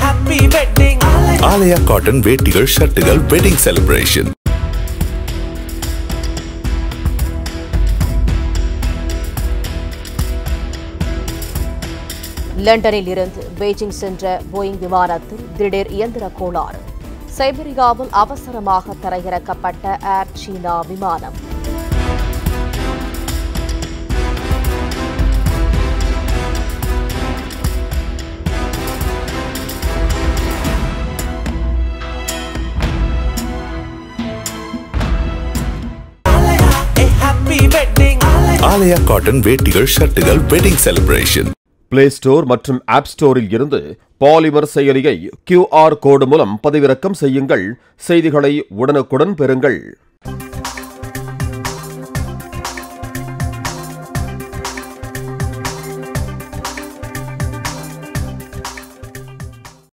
happy wedding. Alaya cotton வேட்டிகள் ஷர்ட்டுகள் wedding celebration. லண்டனில் இருந்து Beijing சென்ற போயிங் விமானத்தில் திடீர் இயந்திர கோளாறு. சைபீரியாவில் அவசரமாக தரையிறக்கப்பட்ட ஏர் சீனா விமானம். Alaya cotton வேட்டிகள் ஷர்ட்டுகள் wedding celebration. Play store மற்றும் ஆப் ஸ்டோரில் இருந்து பாலிமர் செயலியை QR கோடு மூலம் பதிவிறக்கம் செய்யுங்கள். செய்திகளை உடனுக்குடன் பெறுங்கள்.